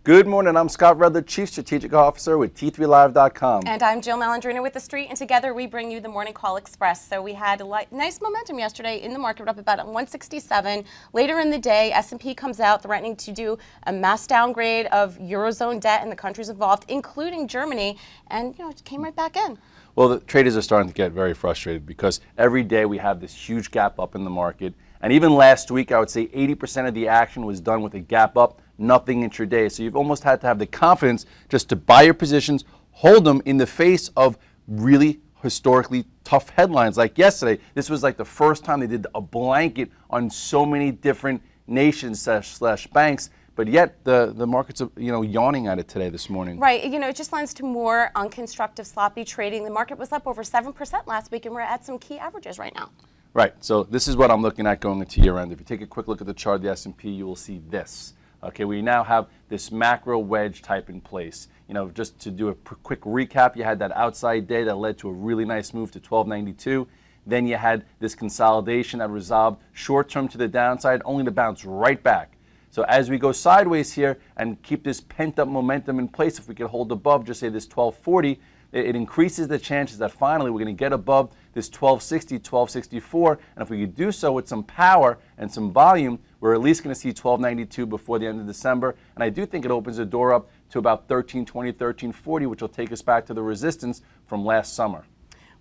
Good morning, I'm Scott Redler, Chief Strategic Officer with T3Live.com. And I'm Jill Malandrino with The Street, and together we bring you the Morning Call Express. So we had nice momentum yesterday in the market. We're up about 167. Later in the day, S&P comes out threatening to do a mass downgrade of Eurozone debt and the countries involved, including Germany, and it came right back in. Well, the traders are starting to get very frustrated because every day we have this huge gap up in the market. And even last week, I would say 80% of the action was done with a gap up, nothing intraday. So you've almost had to have the confidence just to buy your positions, hold them in the face of really historically tough headlines. Like yesterday, this was like the first time they did a blanket on so many different nations slash banks. But yet the markets are yawning at it today this morning. Right. It just lends to more unconstructive, sloppy trading. The market was up over 7% last week, and we're at some key averages right now. Right. So this is what I'm looking at going into year end. If you take a quick look at the chart of the S&P, you will see this. Okay, we now have this macro wedge type in place. Just to do a quick recap, you had that outside day that led to a really nice move to 1292. Then you had this consolidation that resolved short term to the downside, only to bounce right back. So as we go sideways here and keep this pent up momentum in place, if we could hold above, just say this 1240, it increases the chances that finally we're going to get above this 1260, 1264, and if we could do so with some power and some volume, we're at least going to see 1292 before the end of December, and I do think it opens the door up to about 1320, 1340, which will take us back to the resistance from last summer.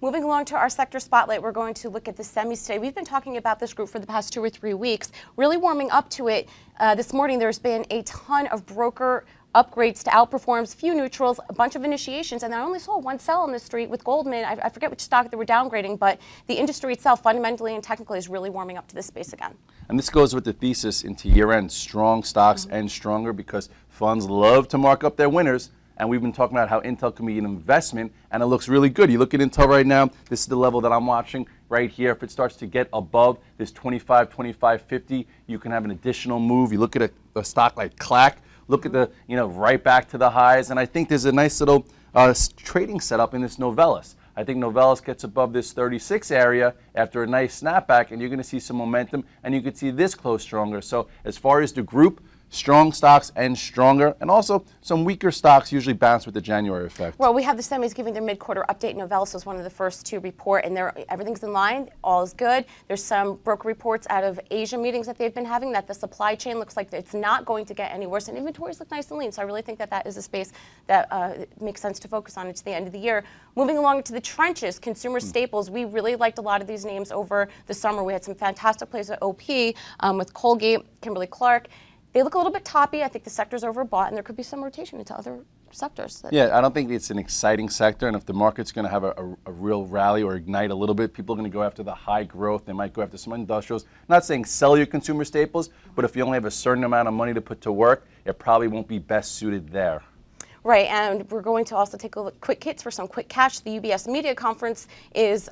Moving along to our sector spotlight, we're going to look at the semis today. We've been talking about this group for the past 2 or 3 weeks, really warming up to it. This morning there's been a ton of broker upgrades to outperforms, few neutrals, a bunch of initiations, and I only saw one sell on the street with Goldman. I forget which stock they were downgrading, but the industry itself fundamentally and technically is really warming up to this space again. And this goes with the thesis into year-end, strong stocks and stronger, because funds love to mark up their winners. And we've been talking about how Intel can be an investment, and it looks really good. You look at Intel right now, this is the level that I'm watching right here. If it starts to get above this 25.50, you can have an additional move. You look at a stock like Clack, look at the, right back to the highs. And I think there's a nice little trading setup in this Novellus. I think Novellus gets above this 36 area after a nice snapback, and you're going to see some momentum, and you could see this close stronger. So as far as the group, strong stocks and stronger, and also some weaker stocks usually bounce with the January effect. Well, we have the semis giving their mid-quarter update. Novellus was one of the first to report, and everything's in line. All is good. There's some broker reports out of Asia meetings that they've been having that the supply chain looks like it's not going to get any worse, and inventories look nice and lean. So I really think that is a space that makes sense to focus on into the end of the year. Moving along to the trenches, consumer staples. We really liked a lot of these names over the summer. We had some fantastic plays at OP with Colgate, Kimberly-Clark. They look a little bit toppy. I think the sector's overbought, and there could be some rotation into other sectors. Yeah, I don't think it's an exciting sector, and if the market's going to have a real rally or ignite a little bit, people are going to go after the high growth. They might go after some industrials. I'm not saying sell your consumer staples, but if you only have a certain amount of money to put to work, it probably won't be best suited there. Right, and we're going to also take a look quick hits for some quick cash. The UBS media conference is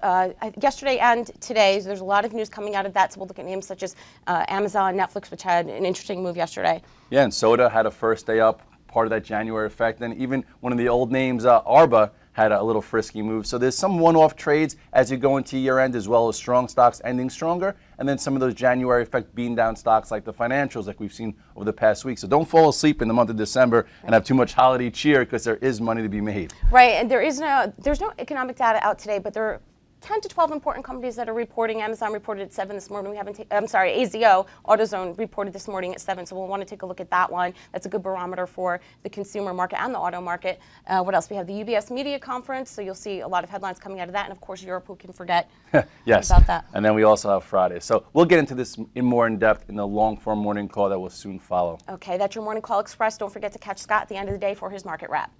yesterday and today. So there's a lot of news coming out of that. So we'll look at names such as Amazon, Netflix, which had an interesting move yesterday. Yeah, and Soda had a first day up, part of that January effect. And even one of the old names, Arba, had a little frisky move. So there's some one-off trades as you go into year-end, as well as strong stocks ending stronger, and then some of those January effect bean down stocks like the financials like we've seen over the past week. So don't fall asleep in the month of December and have too much holiday cheer, because there is money to be made. Right, and there's no economic data out today, but there are 10 to 12 important companies that are reporting. Amazon reported at 7 this morning. AZO, AutoZone reported this morning at 7, so we'll want to take a look at that one. That's a good barometer for the consumer market and the auto market. What else? We have the UBS media conference, so you'll see a lot of headlines coming out of that, and of course Europe, who can forget yes. about that. And then we also have Friday. So we'll get into this more in depth in the long-form morning call that will soon follow. Okay, that's your Morning Call Express. Don't forget to catch Scott at the end of the day for his market wrap.